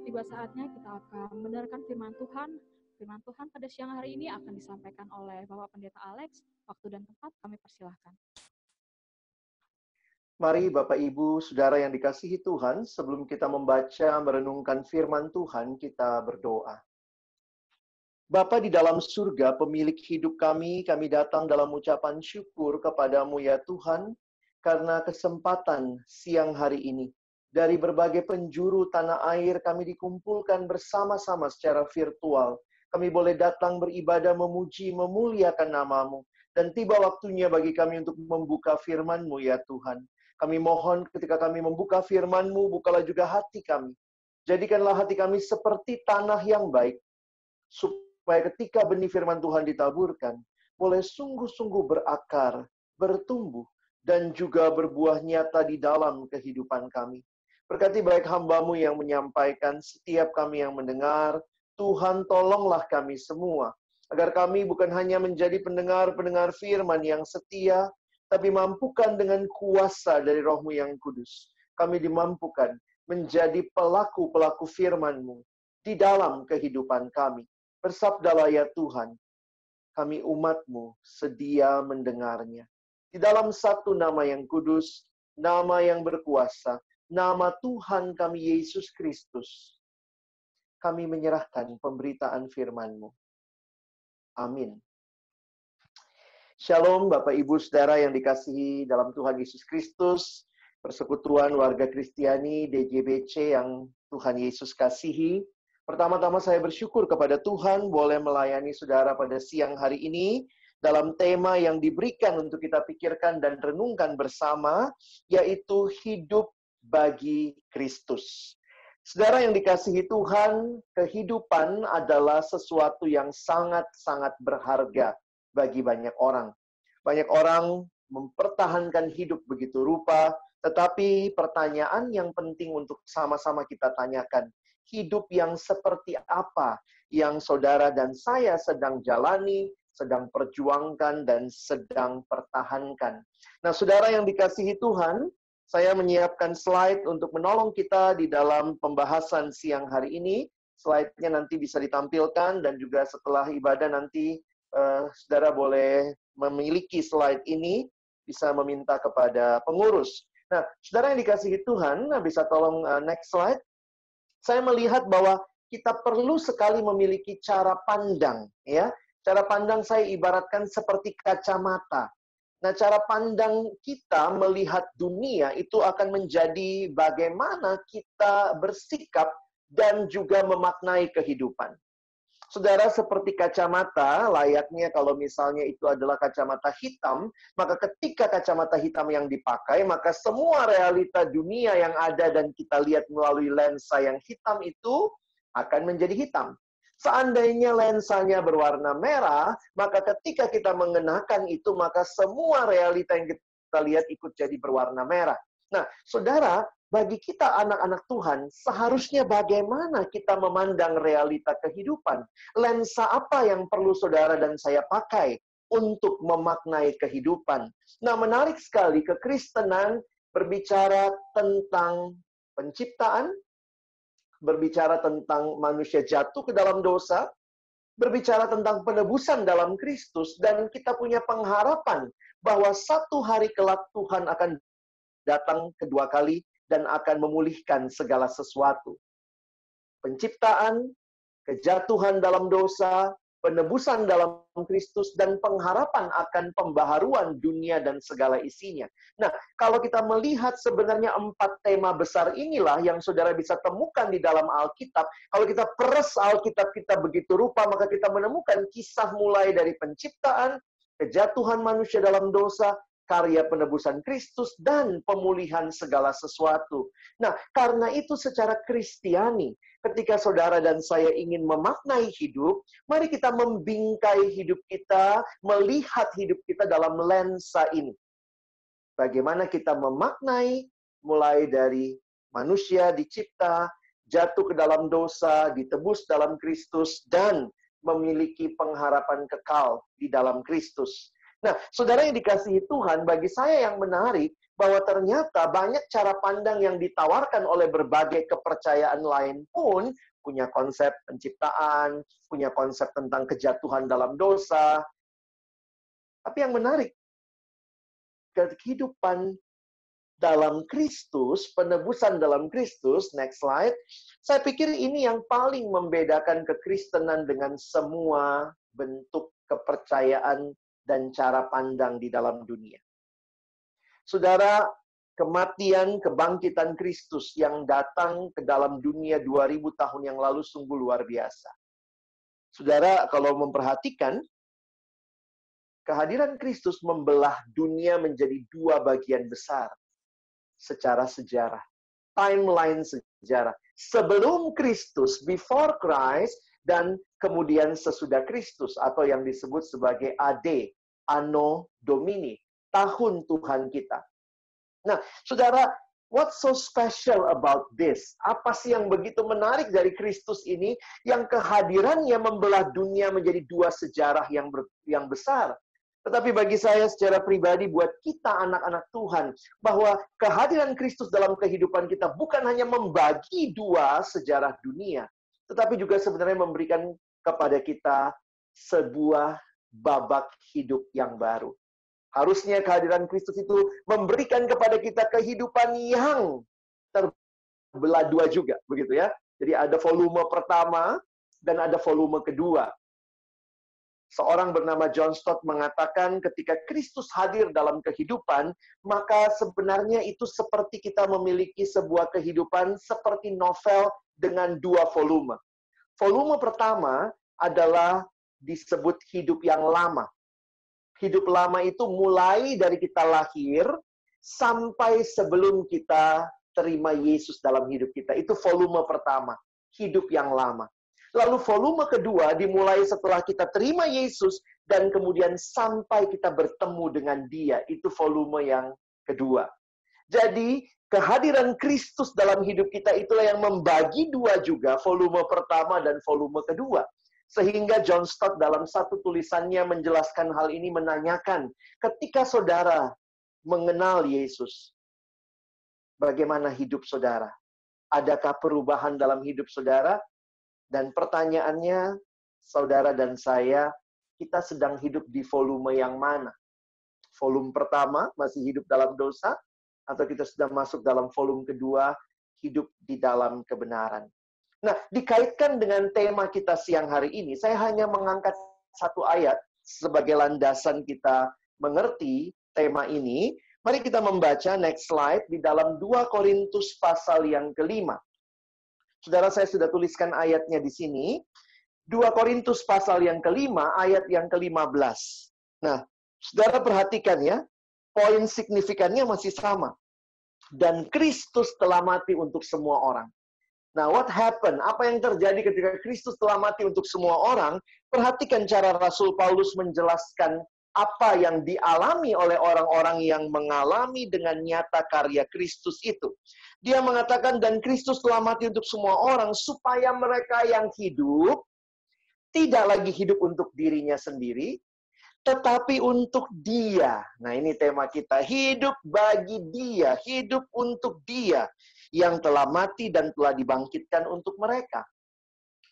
tiba saatnya kita akan mendengarkan firman Tuhan. Firman Tuhan pada siang hari ini akan disampaikan oleh Bapak Pendeta Alex. Waktu dan tempat kami persilahkan. Mari Bapak Ibu, Saudara yang dikasihi Tuhan, sebelum kita membaca, merenungkan firman Tuhan, kita berdoa. Bapa di dalam surga, pemilik hidup kami datang dalam ucapan syukur kepadamu ya Tuhan, karena kesempatan siang hari ini. Dari berbagai penjuru tanah air kami dikumpulkan bersama-sama secara virtual. Kami boleh datang beribadah, memuji, memuliakan nama-Mu. Dan tiba waktunya bagi kami untuk membuka firman-Mu ya Tuhan. Kami mohon ketika kami membuka firman-Mu, bukalah juga hati kami. Jadikanlah hati kami seperti tanah yang baik, supaya ketika benih firman Tuhan ditaburkan, boleh sungguh-sungguh berakar, bertumbuh, dan juga berbuah nyata di dalam kehidupan kami. Berkati baik hamba-Mu yang menyampaikan, setiap kami yang mendengar, Tuhan tolonglah kami semua, agar kami bukan hanya menjadi pendengar-pendengar firman yang setia, tapi mampukan dengan kuasa dari Roh-Mu yang kudus. Kami dimampukan menjadi pelaku-pelaku firman-Mu di dalam kehidupan kami. Bersabdalah ya Tuhan, kami umat-Mu sedia mendengarnya. Di dalam satu nama yang kudus, nama yang berkuasa, nama Tuhan kami Yesus Kristus, kami menyerahkan pemberitaan firman-Mu. Amin. Shalom Bapak Ibu Saudara yang dikasihi dalam Tuhan Yesus Kristus, persekutuan warga Kristiani DJBC yang Tuhan Yesus kasihi. Pertama-tama saya bersyukur kepada Tuhan boleh melayani saudara pada siang hari ini dalam tema yang diberikan untuk kita pikirkan dan renungkan bersama, yaitu hidup bagi Kristus. Saudara yang dikasihi Tuhan, kehidupan adalah sesuatu yang sangat-sangat berharga bagi banyak orang. Banyak orang mempertahankan hidup begitu rupa, tetapi pertanyaan yang penting untuk sama-sama kita tanyakan, hidup yang seperti apa yang saudara dan saya sedang jalani, sedang perjuangkan, dan sedang pertahankan. Nah, saudara yang dikasihi Tuhan, saya menyiapkan slide untuk menolong kita di dalam pembahasan siang hari ini. Slide-nya nanti bisa ditampilkan, dan juga setelah ibadah nanti saudara boleh memiliki slide ini, bisa meminta kepada pengurus. Nah, saudara yang dikasihi Tuhan, bisa tolong next slide. Saya melihat bahwa kita perlu sekali memiliki cara pandang, ya. Cara pandang saya ibaratkan seperti kacamata. Nah, cara pandang kita melihat dunia itu akan menjadi bagaimana kita bersikap dan juga memaknai kehidupan. Saudara, seperti kacamata, layaknya kalau misalnya itu adalah kacamata hitam, maka ketika kacamata hitam yang dipakai, maka semua realita dunia yang ada dan kita lihat melalui lensa yang hitam itu akan menjadi hitam. Seandainya lensanya berwarna merah, maka ketika kita mengenakan itu, maka semua realita yang kita lihat ikut jadi berwarna merah. Nah, saudara, bagi kita anak-anak Tuhan, seharusnya bagaimana kita memandang realita kehidupan? Lensa apa yang perlu saudara dan saya pakai untuk memaknai kehidupan? Nah, menarik sekali, kekristenan berbicara tentang penciptaan, berbicara tentang manusia jatuh ke dalam dosa, berbicara tentang penebusan dalam Kristus, dan kita punya pengharapan bahwa satu hari kelak Tuhan akan datang kedua kali dan akan memulihkan segala sesuatu. Penciptaan, kejatuhan dalam dosa, penebusan dalam Kristus, dan pengharapan akan pembaharuan dunia dan segala isinya. Nah, kalau kita melihat sebenarnya 4 tema besar inilah yang saudara bisa temukan di dalam Alkitab. Kalau kita peres Alkitab kita begitu rupa, maka kita menemukan kisah mulai dari penciptaan, kejatuhan manusia dalam dosa, karya penebusan Kristus, dan pemulihan segala sesuatu. Nah, karena itu secara Kristiani, ketika saudara dan saya ingin memaknai hidup, mari kita membingkai hidup kita, melihat hidup kita dalam lensa ini. Bagaimana kita memaknai, mulai dari manusia dicipta, jatuh ke dalam dosa, ditebus dalam Kristus, dan memiliki pengharapan kekal di dalam Kristus. Nah, saudara yang dikasihi Tuhan, bagi saya yang menarik, bahwa ternyata banyak cara pandang yang ditawarkan oleh berbagai kepercayaan lain pun punya konsep penciptaan, punya konsep tentang kejatuhan dalam dosa. Tapi yang menarik, kehidupan dalam Kristus, penebusan dalam Kristus, next slide, saya pikir ini yang paling membedakan kekristenan dengan semua bentuk kepercayaan dan cara pandang di dalam dunia. Saudara, kematian, kebangkitan Kristus yang datang ke dalam dunia 2000 tahun yang lalu sungguh luar biasa. Saudara, kalau memperhatikan, kehadiran Kristus membelah dunia menjadi dua bagian besar secara sejarah. Timeline sejarah. Sebelum Kristus, before Christ, dan kemudian sesudah Kristus, atau yang disebut sebagai AD, Anno Domini, tahun Tuhan kita. Nah, saudara, what's so special about this? Apa sih yang begitu menarik dari Kristus ini, yang kehadirannya membelah dunia menjadi dua sejarah yang besar? Tetapi bagi saya secara pribadi, buat kita anak-anak Tuhan, bahwa kehadiran Kristus dalam kehidupan kita bukan hanya membagi dua sejarah dunia, tetapi juga sebenarnya memberikan kepada kita sebuah babak hidup yang baru. Harusnya kehadiran Kristus itu memberikan kepada kita kehidupan yang terbelah dua juga, begitu ya. Jadi ada volume pertama dan ada volume kedua. Seorang bernama John Stott mengatakan ketika Kristus hadir dalam kehidupan, maka sebenarnya itu seperti kita memiliki sebuah kehidupan seperti novel dengan dua volume. Volume pertama adalah disebut hidup yang lama. Hidup lama itu mulai dari kita lahir sampai sebelum kita terima Yesus dalam hidup kita. Itu volume pertama, hidup yang lama. Lalu volume kedua dimulai setelah kita terima Yesus dan kemudian sampai kita bertemu dengan Dia. Itu volume yang kedua. Jadi, kehadiran Kristus dalam hidup kita itulah yang membagi dua juga, volume pertama dan volume kedua. Sehingga John Stott dalam satu tulisannya menjelaskan hal ini, menanyakan, ketika saudara mengenal Yesus, bagaimana hidup saudara? Adakah perubahan dalam hidup saudara? Dan pertanyaannya, saudara dan saya, kita sedang hidup di volume yang mana? Volume pertama, masih hidup dalam dosa, atau kita sudah masuk dalam volume kedua, hidup di dalam kebenaran? Nah, dikaitkan dengan tema kita siang hari ini, saya hanya mengangkat satu ayat sebagai landasan kita mengerti tema ini. Mari kita membaca, next slide, di dalam 2 Korintus pasal yang kelima. Saudara, saya sudah tuliskan ayatnya di sini. 2 Korintus pasal yang kelima, ayat yang ke-15. Nah, saudara perhatikan ya, poin signifikannya masih sama. Dan Kristus telah mati untuk semua orang. Nah, what happened? Apa yang terjadi ketika Kristus telah mati untuk semua orang? Perhatikan cara Rasul Paulus menjelaskan apa yang dialami oleh orang-orang yang mengalami dengan nyata karya Kristus itu. Dia mengatakan, dan Kristus telah mati untuk semua orang, supaya mereka yang hidup, tidak lagi hidup untuk dirinya sendiri, tetapi untuk Dia. Nah, ini tema kita. Hidup bagi Dia, hidup untuk Dia, yang telah mati dan telah dibangkitkan untuk mereka.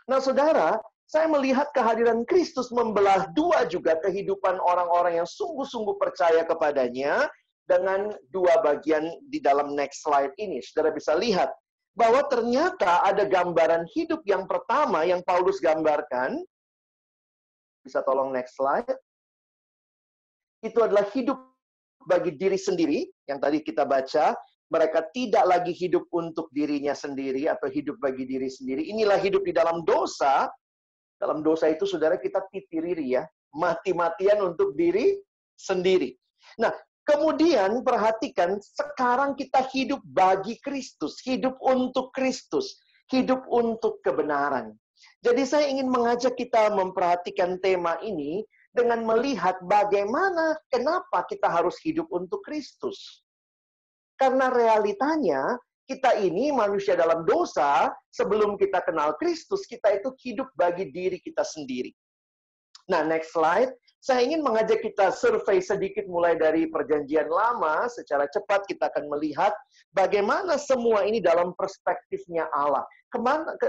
Nah, saudara, saya melihat kehadiran Kristus membelah dua juga kehidupan orang-orang yang sungguh-sungguh percaya kepadanya dengan dua bagian di dalam next slide ini. Saudara bisa lihat bahwa ternyata ada gambaran hidup yang pertama yang Paulus gambarkan. Bisa tolong next slide. Itu adalah hidup bagi diri sendiri, yang tadi kita baca. Mereka tidak lagi hidup untuk dirinya sendiri atau hidup bagi diri sendiri. Inilah hidup di dalam dosa. Dalam dosa itu, saudara, kita titiriri ya. Mati-matian untuk diri sendiri. Nah, kemudian perhatikan, sekarang kita hidup bagi Kristus. Hidup untuk Kristus. Hidup untuk kebenaran. Jadi saya ingin mengajak kita memperhatikan tema ini dengan melihat bagaimana, kenapa kita harus hidup untuk Kristus. Karena realitanya, kita ini manusia dalam dosa, sebelum kita kenal Kristus, kita itu hidup bagi diri kita sendiri. Nah, next slide. Saya ingin mengajak kita survei sedikit mulai dari Perjanjian Lama. Secara cepat kita akan melihat bagaimana semua ini dalam perspektifnya Allah.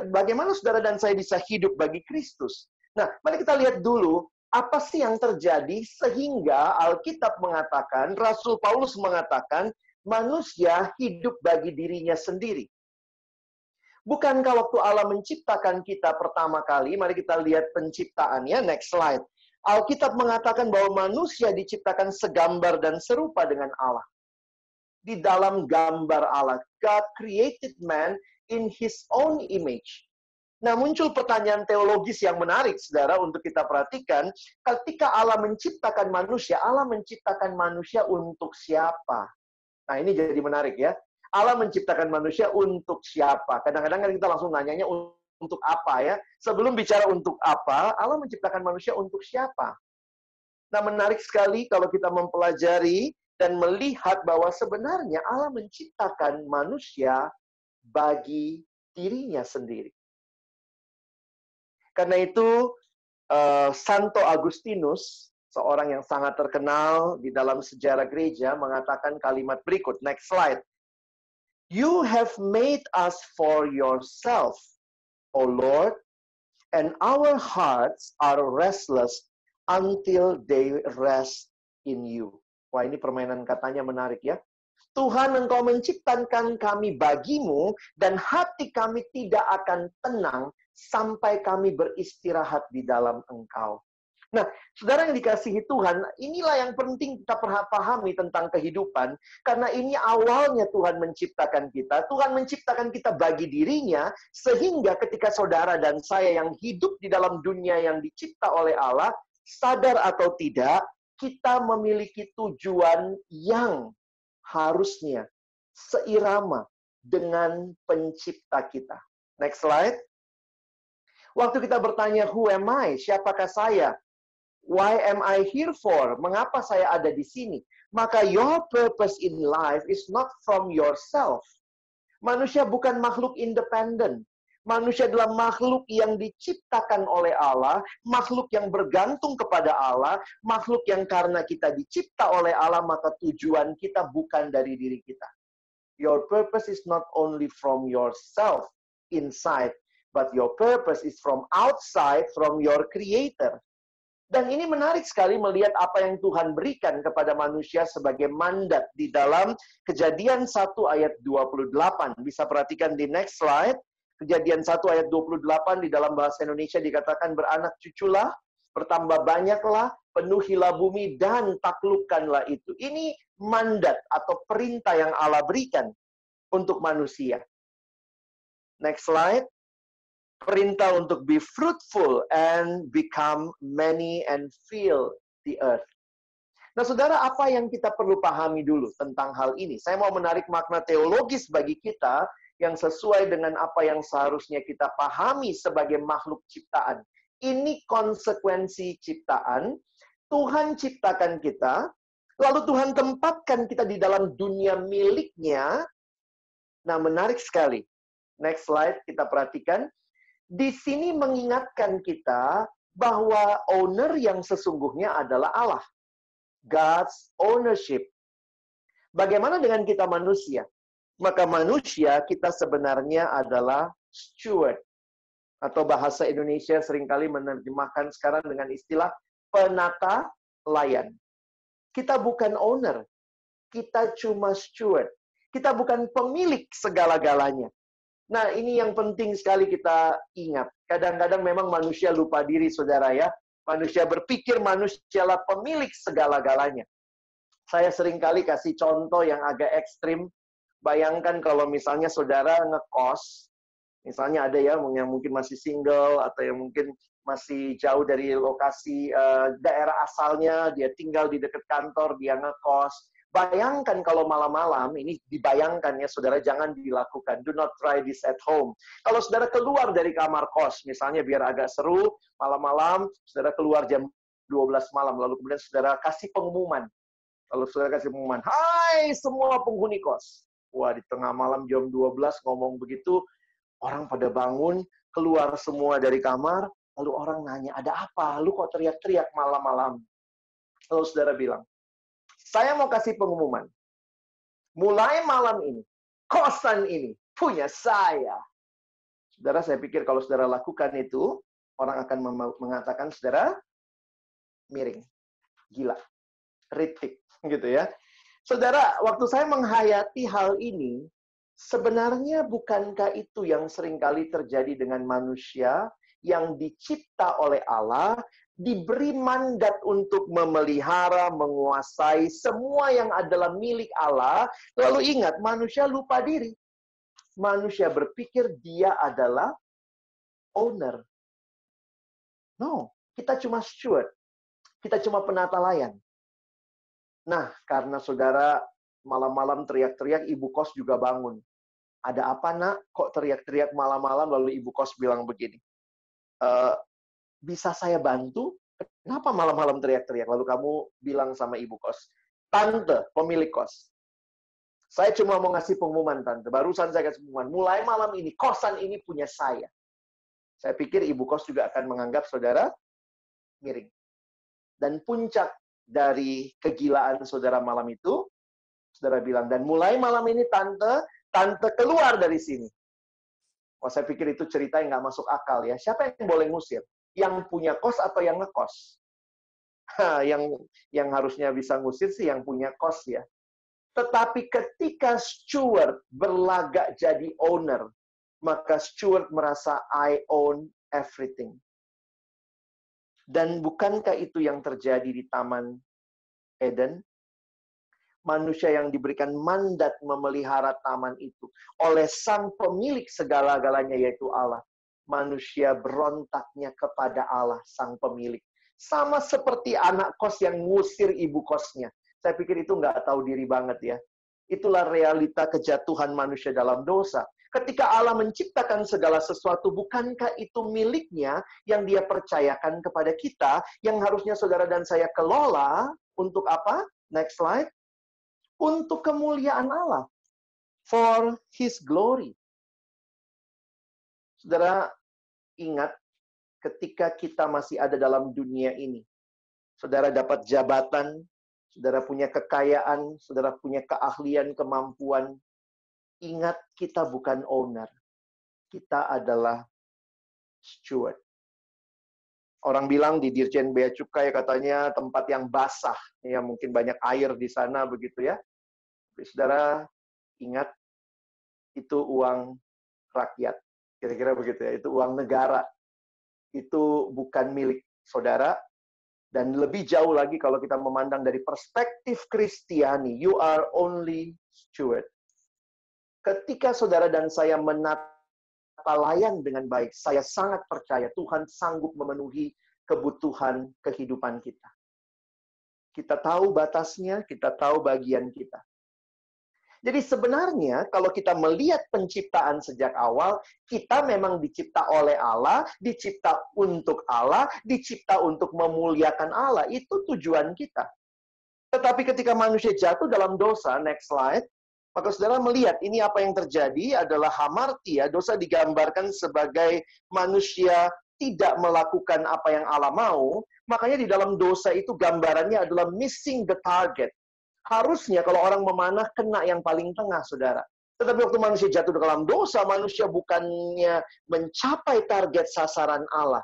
Bagaimana saudara dan saya bisa hidup bagi Kristus. Nah, mari kita lihat dulu apa sih yang terjadi sehingga Alkitab mengatakan, Rasul Paulus mengatakan, manusia hidup bagi dirinya sendiri. Bukankah waktu Allah menciptakan kita pertama kali, mari kita lihat penciptaannya, next slide. Alkitab mengatakan bahwa manusia diciptakan segambar dan serupa dengan Allah. Di dalam gambar Allah, God created man in His own image. Nah, muncul pertanyaan teologis yang menarik, saudara, untuk kita perhatikan. Ketika Allah menciptakan manusia untuk siapa? Nah, ini jadi menarik ya. Allah menciptakan manusia untuk siapa? Kadang-kadang kan kita langsung nanyanya untuk apa ya? Sebelum bicara untuk apa, Allah menciptakan manusia untuk siapa? Nah, menarik sekali kalau kita mempelajari dan melihat bahwa sebenarnya Allah menciptakan manusia bagi dirinya sendiri. Karena itu, Santo Agustinus, seorang yang sangat terkenal di dalam sejarah gereja, mengatakan kalimat berikut. Next slide. You have made us for yourself, O Lord, and our hearts are restless until they rest in you. Wah, ini permainan katanya menarik ya. Tuhan, Engkau menciptakan kami bagimu, dan hati kami tidak akan tenang sampai kami beristirahat di dalam Engkau. Nah, saudara yang dikasihi Tuhan, inilah yang penting kita pahami tentang kehidupan. Karena ini awalnya Tuhan menciptakan kita. Tuhan menciptakan kita bagi dirinya, sehingga ketika saudara dan saya yang hidup di dalam dunia yang dicipta oleh Allah, sadar atau tidak, kita memiliki tujuan yang harusnya seirama dengan pencipta kita. Next slide. Waktu kita bertanya, who am I? Siapakah saya? Why am I here for? Mengapa saya ada di sini? Maka your purpose in life is not from yourself. Manusia bukan makhluk independen. Manusia adalah makhluk yang diciptakan oleh Allah, makhluk yang bergantung kepada Allah, makhluk yang karena kita dicipta oleh Allah, maka tujuan kita bukan dari diri kita. Your purpose is not only from yourself inside, but your purpose is from outside, from your Creator. Dan ini menarik sekali melihat apa yang Tuhan berikan kepada manusia sebagai mandat di dalam Kejadian 1 ayat 28. Bisa perhatikan di next slide. Kejadian 1 ayat 28 di dalam bahasa Indonesia dikatakan, beranak cuculah, bertambah banyaklah, penuhilah bumi, dan taklukkanlah itu. Ini mandat atau perintah yang Allah berikan untuk manusia. Next slide. Perintah untuk be fruitful and become many and fill the earth. Nah, saudara, apa yang kita perlu pahami dulu tentang hal ini? Saya mau menarik makna teologis bagi kita yang sesuai dengan apa yang seharusnya kita pahami sebagai makhluk ciptaan. Ini konsekuensi ciptaan. Tuhan ciptakan kita, lalu Tuhan tempatkan kita di dalam dunia miliknya. Nah, menarik sekali. Next slide, kita perhatikan. Di sini mengingatkan kita bahwa owner yang sesungguhnya adalah Allah. God's ownership. Bagaimana dengan kita manusia? Maka manusia kita sebenarnya adalah steward. Atau bahasa Indonesia seringkali menerjemahkan sekarang dengan istilah penata layan. Kita bukan owner. Kita cuma steward. Kita bukan pemilik segala-galanya. Nah, ini yang penting sekali kita ingat. Kadang-kadang memang manusia lupa diri, saudara ya. Manusia berpikir manusialah pemilik segala-galanya. Saya seringkali kasih contoh yang agak ekstrim. Bayangkan kalau misalnya saudara ngekos, misalnya ada ya yang mungkin masih single, atau yang mungkin masih jauh dari lokasi daerah asalnya, dia tinggal di dekat kantor, dia ngekos. Bayangkan kalau malam-malam, ini dibayangkan ya saudara, jangan dilakukan. Do not try this at home. Kalau saudara keluar dari kamar kos, misalnya biar agak seru, malam-malam, saudara keluar jam 12 malam, lalu kemudian saudara kasih pengumuman. Lalu saudara kasih pengumuman, hai semua penghuni kos. Wah, di tengah malam jam 12 ngomong begitu, orang pada bangun, keluar semua dari kamar, lalu orang nanya, ada apa? Lu kok teriak-teriak malam-malam? Lalu saudara bilang, saya mau kasih pengumuman. Mulai malam ini, kosan ini punya saya. Saudara, saya pikir kalau saudara lakukan itu, orang akan mengatakan saudara miring, gila, ritik, gitu ya. Saudara, waktu saya menghayati hal ini, sebenarnya bukankah itu yang seringkali terjadi dengan manusia yang dicipta oleh Allah, diberi mandat untuk memelihara, menguasai semua yang adalah milik Allah, lalu ingat, manusia lupa diri. Manusia berpikir dia adalah owner. No, kita cuma steward. Kita cuma penata layan. Nah, karena saudara malam-malam teriak-teriak, ibu kos juga bangun. Ada apa, nak? Kok teriak-teriak malam-malam, lalu ibu kos bilang begini. Bisa saya bantu? Kenapa malam-malam teriak-teriak? Lalu kamu bilang sama ibu kos, tante, pemilik kos, saya cuma mau ngasih pengumuman, tante. Barusan saya kasih pengumuman. Mulai malam ini, kosan ini punya saya. Saya pikir ibu kos juga akan menganggap saudara miring. Dan puncak dari kegilaan saudara malam itu, saudara bilang, dan mulai malam ini tante keluar dari sini. Oh, saya pikir itu cerita yang nggak masuk akal ya. Siapa yang boleh ngusir? Yang punya kos atau yang ngekos? Yang harusnya bisa ngusir sih yang punya kos ya. Tetapi ketika steward berlagak jadi owner, maka steward merasa I own everything. Dan bukankah itu yang terjadi di Taman Eden? Manusia yang diberikan mandat memelihara taman itu oleh sang pemilik segala-galanya, yaitu Allah. Manusia berontaknya kepada Allah, sang pemilik. Sama seperti anak kos yang ngusir ibu kosnya. Saya pikir itu nggak tahu diri banget ya. Itulah realita kejatuhan manusia dalam dosa. Ketika Allah menciptakan segala sesuatu, bukankah itu miliknya yang dia percayakan kepada kita, yang harusnya saudara dan saya kelola untuk apa? Next slide. Untuk kemuliaan Allah. For His glory. Saudara, ingat ketika kita masih ada dalam dunia ini. Saudara dapat jabatan, saudara punya kekayaan, saudara punya keahlian, kemampuan. Ingat, kita bukan owner. Kita adalah steward. Orang bilang di Dirjen Bea Cukai katanya tempat yang basah. Ya, mungkin banyak air di sana begitu ya. Tapi saudara, ingat, itu uang rakyat. Kira-kira begitu ya, itu uang negara. Itu bukan milik saudara. Dan lebih jauh lagi kalau kita memandang dari perspektif Kristiani, you are only steward. Ketika saudara dan saya menata layan dengan baik, saya sangat percaya Tuhan sanggup memenuhi kebutuhan kehidupan kita. Kita tahu batasnya, kita tahu bagian kita. Jadi sebenarnya kalau kita melihat penciptaan sejak awal, kita memang dicipta oleh Allah, dicipta untuk Allah, dicipta untuk memuliakan Allah. Itu tujuan kita. Tetapi ketika manusia jatuh dalam dosa, next slide, maka saudara melihat ini apa yang terjadi adalah hamartia. Dosa digambarkan sebagai manusia tidak melakukan apa yang Allah mau. Makanya di dalam dosa itu gambarannya adalah missing the target. Harusnya kalau orang memanah, kena yang paling tengah, saudara. Tetapi waktu manusia jatuh dalam dosa, manusia bukannya mencapai target sasaran Allah.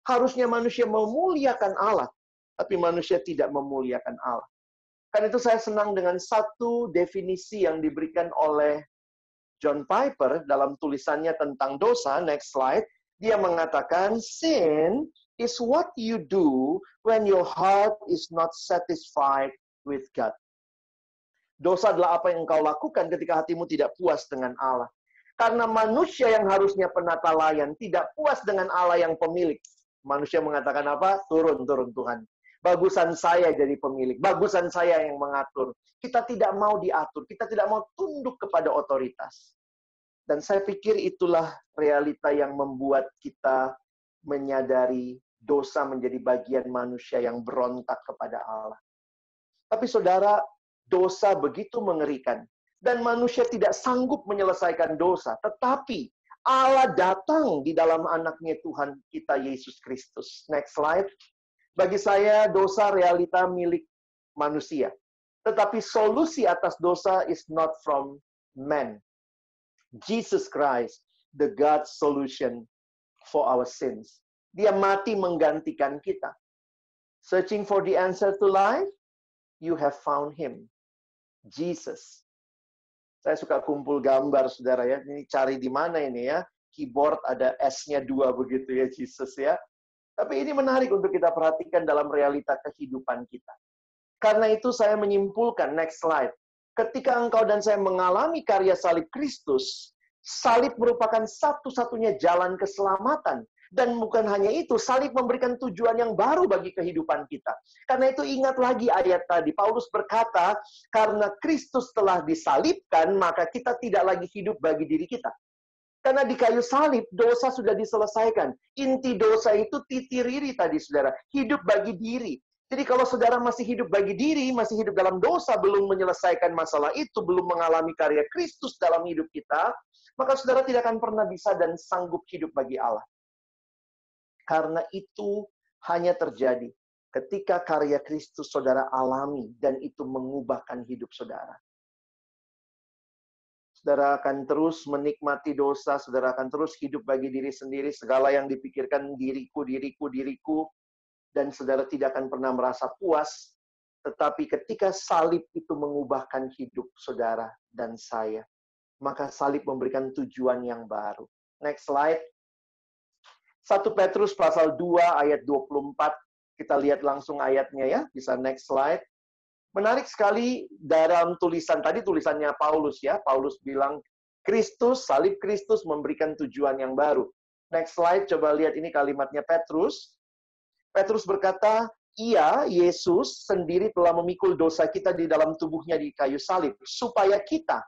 Harusnya manusia memuliakan Allah, tapi manusia tidak memuliakan Allah. Karena itu saya senang dengan satu definisi yang diberikan oleh John Piper dalam tulisannya tentang dosa, next slide. Dia mengatakan, sin is what you do when your heart is not satisfied with God. Dosa adalah apa yang engkau lakukan ketika hatimu tidak puas dengan Allah. Karena manusia yang harusnya penata layan tidak puas dengan Allah yang pemilik. Manusia mengatakan apa? Turun Tuhan. Bagusan saya jadi pemilik. Bagusan saya yang mengatur. Kita tidak mau diatur. Kita tidak mau tunduk kepada otoritas. Dan saya pikir itulah realita yang membuat kita menyadari dosa menjadi bagian manusia yang berontak kepada Allah. Tapi saudara, dosa begitu mengerikan. Dan manusia tidak sanggup menyelesaikan dosa. Tetapi Allah datang di dalam anaknya Tuhan kita, Yesus Kristus. Next slide. Bagi saya, dosa realita milik manusia. Tetapi solusi atas dosa is not from man. Jesus Christ, the God solution for our sins. Dia mati menggantikan kita. Searching for the answer to life, you have found him. Jesus. Saya suka kumpul gambar, saudara ya. Ini cari di mana ini ya. Keyboard ada S-nya 2 begitu ya, Jesus ya. Tapi ini menarik untuk kita perhatikan dalam realita kehidupan kita. Karena itu saya menyimpulkan, next slide. Ketika engkau dan saya mengalami karya salib Kristus, salib merupakan satu-satunya jalan keselamatan. Dan bukan hanya itu, salib memberikan tujuan yang baru bagi kehidupan kita. Karena itu ingat lagi ayat tadi, Paulus berkata, karena Kristus telah disalibkan, maka kita tidak lagi hidup bagi diri kita. Karena di kayu salib, dosa sudah diselesaikan. Inti dosa itu titiriri tadi, saudara. Hidup bagi diri. Jadi kalau saudara masih hidup bagi diri, masih hidup dalam dosa, belum menyelesaikan masalah itu, belum mengalami karya Kristus dalam hidup kita, maka saudara tidak akan pernah bisa dan sanggup hidup bagi Allah. Karena itu hanya terjadi ketika karya Kristus saudara alami, dan itu mengubahkan hidup saudara. Saudara akan terus menikmati dosa, saudara akan terus hidup bagi diri sendiri, segala yang dipikirkan diriku, diriku, diriku, dan saudara tidak akan pernah merasa puas. Tetapi ketika salib itu mengubahkan hidup saudara dan saya, maka salib memberikan tujuan yang baru. Next slide. 1 Petrus pasal 2 ayat 24, kita lihat langsung ayatnya ya, bisa next slide. Menarik sekali dalam tulisan, tadi tulisannya Paulus ya. Paulus bilang, Kristus, salib Kristus memberikan tujuan yang baru. Next slide, coba lihat ini kalimatnya Petrus. Petrus berkata, Ia, Yesus, sendiri telah memikul dosa kita di dalam tubuhnya di kayu salib. Supaya kita,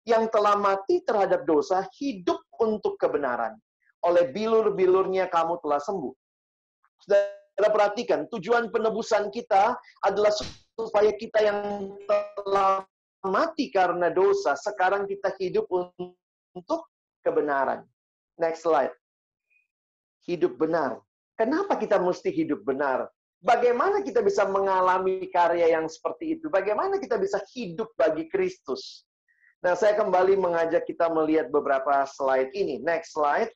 yang telah mati terhadap dosa, hidup untuk kebenaran. Oleh bilur-bilurnya kamu telah sembuh. Saudara perhatikan, tujuan penebusan kita adalah supaya kita yang telah mati karena dosa, sekarang kita hidup untuk kebenaran. Next slide. Hidup benar. Kenapa kita mesti hidup benar? Bagaimana kita bisa mengalami karya yang seperti itu? Bagaimana kita bisa hidup bagi Kristus? Nah, saya kembali mengajak kita melihat beberapa slide ini. Next slide.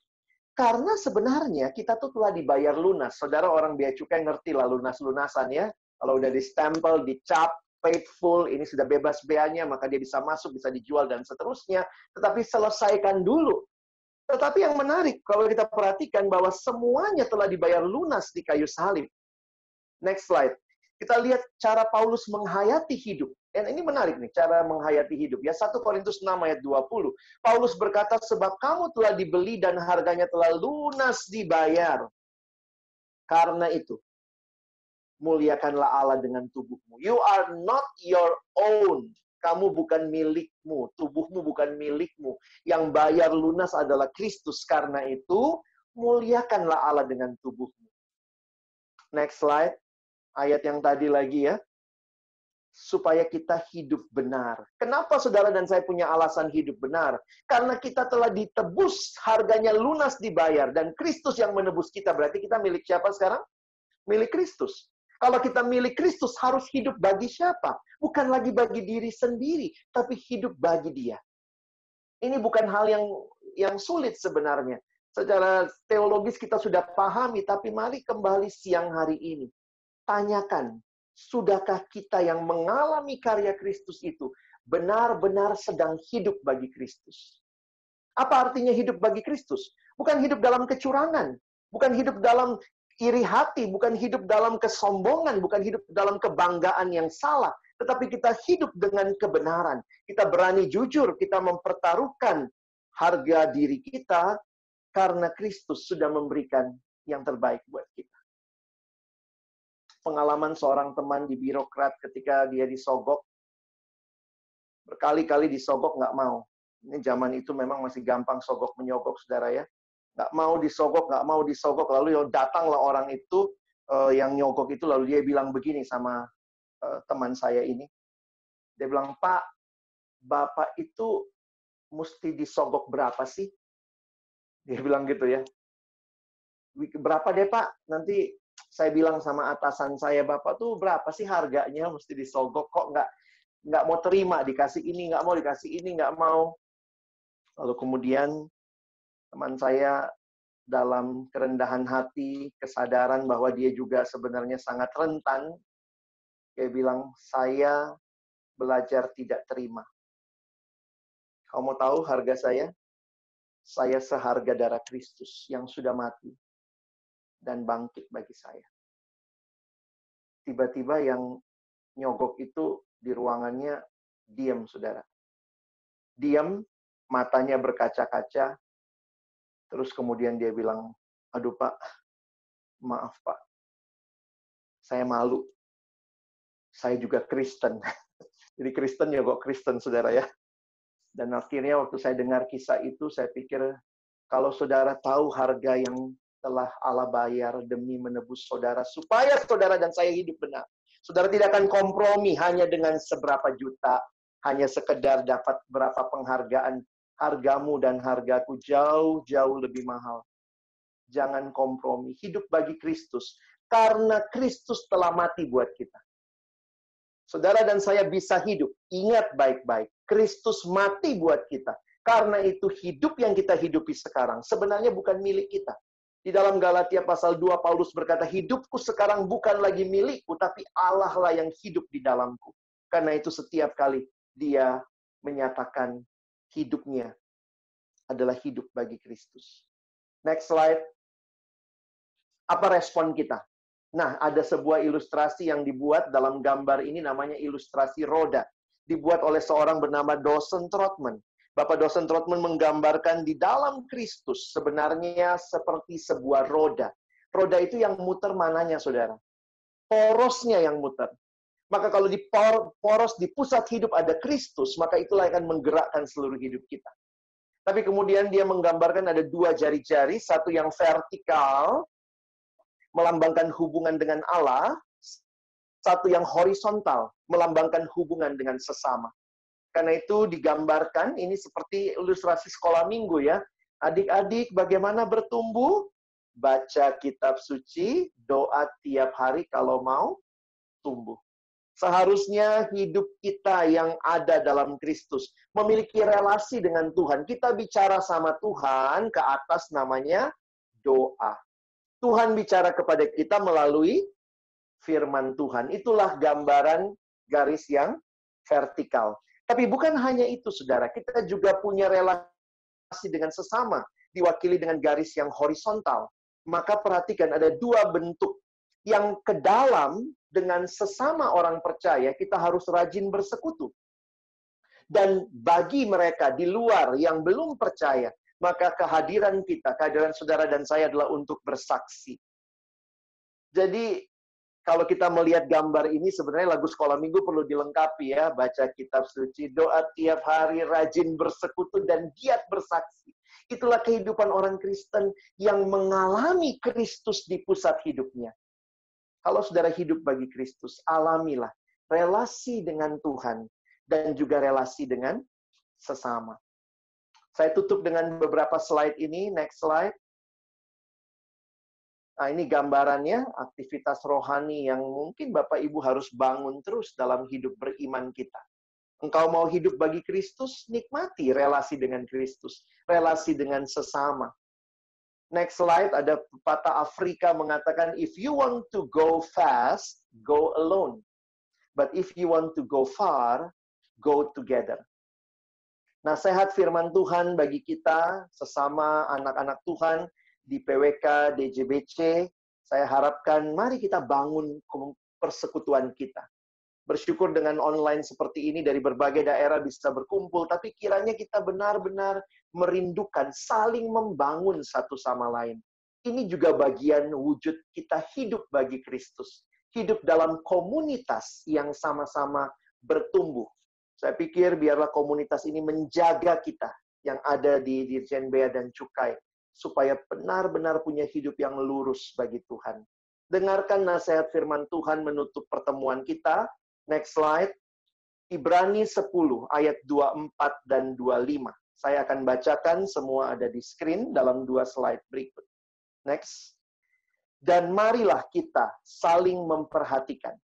Karena sebenarnya kita tuh telah dibayar lunas. Saudara orang bea cukai ngerti lah lunas-lunasan ya. Kalau udah di-stempel, dicap, paid full, ini sudah bebas beanya, maka dia bisa masuk, bisa dijual, dan seterusnya. Tetapi selesaikan dulu. Tetapi yang menarik, kalau kita perhatikan bahwa semuanya telah dibayar lunas di kayu salib. Next slide. Kita lihat cara Paulus menghayati hidup. Dan ini menarik nih, cara menghayati hidup. Ya, 1 Korintus 6 ayat 20. Paulus berkata, sebab kamu telah dibeli dan harganya telah lunas dibayar. Karena itu, muliakanlah Allah dengan tubuhmu. You are not your own. Kamu bukan milikmu. Tubuhmu bukan milikmu. Yang bayar lunas adalah Kristus. Karena itu, muliakanlah Allah dengan tubuhmu. Next slide. Ayat yang tadi lagi ya. Supaya kita hidup benar. Kenapa saudara dan saya punya alasan hidup benar? Karena kita telah ditebus, harganya lunas dibayar. Dan Kristus yang menebus kita. Berarti kita milik siapa sekarang? Milik Kristus. Kalau kita milik Kristus, harus hidup bagi siapa? Bukan lagi bagi diri sendiri, tapi hidup bagi Dia. Ini bukan hal yang sulit sebenarnya. Secara teologis kita sudah pahami, tapi mari kembali siang hari ini. Tanyakan, sudahkah kita yang mengalami karya Kristus itu benar-benar sedang hidup bagi Kristus? Apa artinya hidup bagi Kristus? Bukan hidup dalam kecurangan, bukan hidup dalam iri hati, bukan hidup dalam kesombongan, bukan hidup dalam kebanggaan yang salah, tetapi kita hidup dengan kebenaran. Kita berani jujur, kita mempertaruhkan harga diri kita karena Kristus sudah memberikan yang terbaik buat kita. Pengalaman seorang teman di birokrat ketika dia disogok, berkali-kali disogok nggak mau. Ini zaman itu memang masih gampang sogok menyogok, saudara ya. Nggak mau disogok, lalu datanglah orang itu yang nyogok itu, lalu dia bilang begini sama teman saya ini. Dia bilang, Pak, Bapak itu mesti disogok berapa sih? Dia bilang gitu ya. Berapa deh Pak? Nanti Saya bilang sama atasan saya, Bapak tuh berapa sih harganya? Mesti disogok, kok nggak mau terima, dikasih ini, nggak mau dikasih ini, nggak mau. Lalu kemudian teman saya dalam kerendahan hati, kesadaran bahwa dia juga sebenarnya sangat rentan, dia bilang, saya belajar tidak terima. Kamu mau tahu harga saya? Saya seharga darah Kristus yang sudah mati dan bangkit bagi saya. Tiba-tiba yang nyogok itu di ruangannya diam, saudara. Diam, matanya berkaca-kaca, terus kemudian dia bilang, aduh Pak, maaf Pak, saya malu. Saya juga Kristen. Jadi Kristen ya kok Kristen, saudara ya. Dan akhirnya waktu saya dengar kisah itu, saya pikir, kalau saudara tahu harga yang telah Allah bayar demi menebus saudara, supaya saudara dan saya hidup benar. Saudara tidak akan kompromi hanya dengan seberapa juta, hanya sekedar dapat berapa penghargaan. Hargamu dan hargaku jauh-jauh lebih mahal. Jangan kompromi. Hidup bagi Kristus. Karena Kristus telah mati buat kita. Saudara dan saya bisa hidup. Ingat baik-baik. Kristus mati buat kita. Karena itu hidup yang kita hidupi sekarang sebenarnya bukan milik kita. Di dalam Galatia pasal 2, Paulus berkata, hidupku sekarang bukan lagi milikku, tapi Allah lah yang hidup di dalamku. Karena itu setiap kali dia menyatakan hidupnya adalah hidup bagi Kristus. Next slide. Apa respon kita? Nah, ada sebuah ilustrasi yang dibuat dalam gambar ini namanya ilustrasi roda. Dibuat oleh seorang bernama Dawson Trotman. Bapak Dawson Trotman menggambarkan di dalam Kristus sebenarnya seperti sebuah roda. Roda itu yang muter mananya, saudara? Porosnya yang muter. Maka kalau di poros di pusat hidup ada Kristus, maka itulah yang akan menggerakkan seluruh hidup kita. Tapi kemudian dia menggambarkan ada dua jari-jari, satu yang vertikal, melambangkan hubungan dengan Allah, satu yang horizontal, melambangkan hubungan dengan sesama. Karena itu digambarkan, ini seperti ilustrasi sekolah minggu ya. Adik-adik bagaimana bertumbuh? Baca kitab suci, doa tiap hari kalau mau tumbuh. Seharusnya hidup kita yang ada dalam Kristus memiliki relasi dengan Tuhan. Kita bicara sama Tuhan ke atas namanya doa. Tuhan bicara kepada kita melalui firman Tuhan. Itulah gambaran garis yang vertikal. Tapi bukan hanya itu, saudara. Kita juga punya relasi dengan sesama, diwakili dengan garis yang horizontal. Maka perhatikan, ada dua bentuk. Yang ke dalam dengan sesama orang percaya, kita harus rajin bersekutu. Dan bagi mereka di luar yang belum percaya, maka kehadiran kita, kehadiran saudara dan saya adalah untuk bersaksi. Jadi, kalau kita melihat gambar ini, sebenarnya lagu sekolah minggu perlu dilengkapi ya. Baca kitab suci, doa tiap hari, rajin bersekutu, dan giat bersaksi. Itulah kehidupan orang Kristen yang mengalami Kristus di pusat hidupnya. Kalau saudara hidup bagi Kristus, alamilah relasi dengan Tuhan dan juga relasi dengan sesama. Saya tutup dengan beberapa slide ini. Next slide. Nah, ini gambarannya, aktivitas rohani yang mungkin Bapak Ibu harus bangun terus dalam hidup beriman kita. Engkau mau hidup bagi Kristus, nikmati relasi dengan Kristus, relasi dengan sesama. Next slide, ada pepatah Afrika mengatakan, if you want to go fast, go alone. But if you want to go far, go together. Nasihat firman Tuhan bagi kita, sesama anak-anak Tuhan, di PWK, DJBC, saya harapkan mari kita bangun persekutuan kita. Bersyukur dengan online seperti ini dari berbagai daerah bisa berkumpul, tapi kiranya kita benar-benar merindukan saling membangun satu sama lain. Ini juga bagian wujud kita hidup bagi Kristus. Hidup dalam komunitas yang sama-sama bertumbuh. Saya pikir biarlah komunitas ini menjaga kita yang ada di Dirjen Bea dan Cukai, supaya benar-benar punya hidup yang lurus bagi Tuhan. Dengarkan nasihat firman Tuhan menutup pertemuan kita. Next slide. Ibrani 10 ayat 24 dan 25. Saya akan bacakan, semua ada di screen dalam dua slide berikut. Next. Dan marilah kita saling memperhatikan.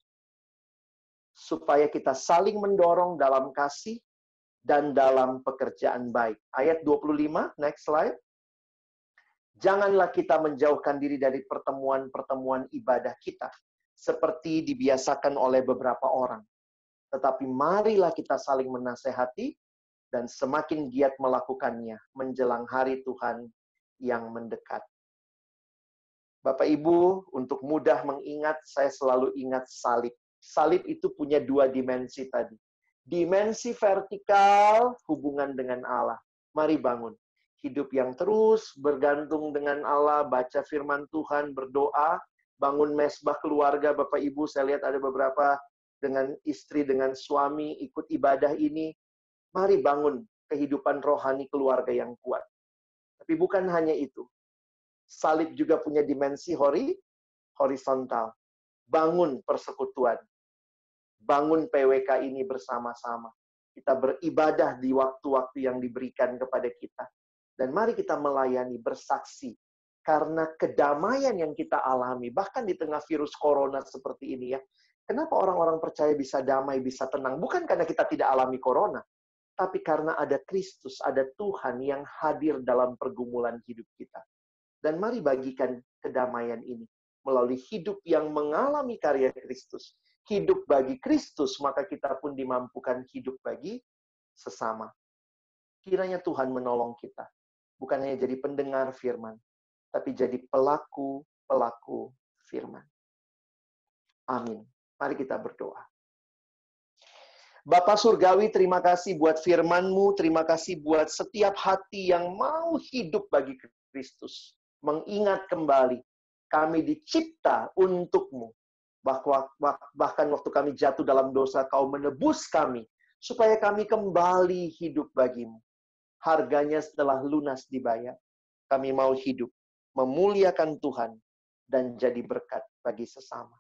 Supaya kita saling mendorong dalam kasih dan dalam pekerjaan baik. Ayat 25, next slide. Janganlah kita menjauhkan diri dari pertemuan-pertemuan ibadah kita, seperti dibiasakan oleh beberapa orang. Tetapi marilah kita saling menasehati, dan semakin giat melakukannya menjelang hari Tuhan yang mendekat. Bapak Ibu, untuk mudah mengingat, saya selalu ingat salib. Salib itu punya dua dimensi tadi. Dimensi vertikal, hubungan dengan Allah. Mari bangun. Hidup yang terus bergantung dengan Allah, baca firman Tuhan, berdoa, bangun mesbah keluarga. Bapak Ibu, saya lihat ada beberapa dengan istri, dengan suami, ikut ibadah ini. Mari bangun kehidupan rohani keluarga yang kuat. Tapi bukan hanya itu. Salib juga punya dimensi horizontal. Bangun persekutuan. Bangun PWK ini bersama-sama. Kita beribadah di waktu-waktu yang diberikan kepada kita. Dan mari kita melayani, bersaksi. Karena kedamaian yang kita alami, bahkan di tengah virus corona seperti ini ya. Kenapa orang-orang percaya bisa damai, bisa tenang? Bukan karena kita tidak alami corona. Tapi karena ada Kristus, ada Tuhan yang hadir dalam pergumulan hidup kita. Dan mari bagikan kedamaian ini melalui hidup yang mengalami karya Kristus. Hidup bagi Kristus, maka kita pun dimampukan hidup bagi sesama. Kiranya Tuhan menolong kita. Bukan hanya jadi pendengar firman, tapi jadi pelaku-pelaku firman. Amin. Mari kita berdoa. Bapa Surgawi, terima kasih buat firman-Mu, terima kasih buat setiap hati yang mau hidup bagi Kristus. Mengingat kembali, kami dicipta untuk-Mu. Bahkan waktu kami jatuh dalam dosa, Kau menebus kami, supaya kami kembali hidup bagi-Mu. Harganya setelah lunas dibayar, kami mau hidup, memuliakan Tuhan, dan jadi berkat bagi sesama.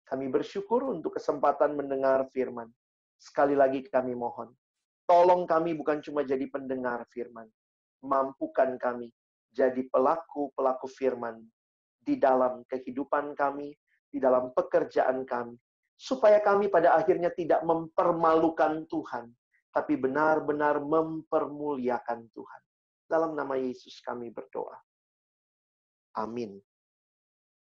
Kami bersyukur untuk kesempatan mendengar firman. Sekali lagi kami mohon, tolong kami bukan cuma jadi pendengar firman, mampukan kami jadi pelaku-pelaku firman di dalam kehidupan kami, di dalam pekerjaan kami, supaya kami pada akhirnya tidak mempermalukan Tuhan, tapi benar-benar mempermuliakan Tuhan. Dalam nama Yesus kami berdoa. Amin.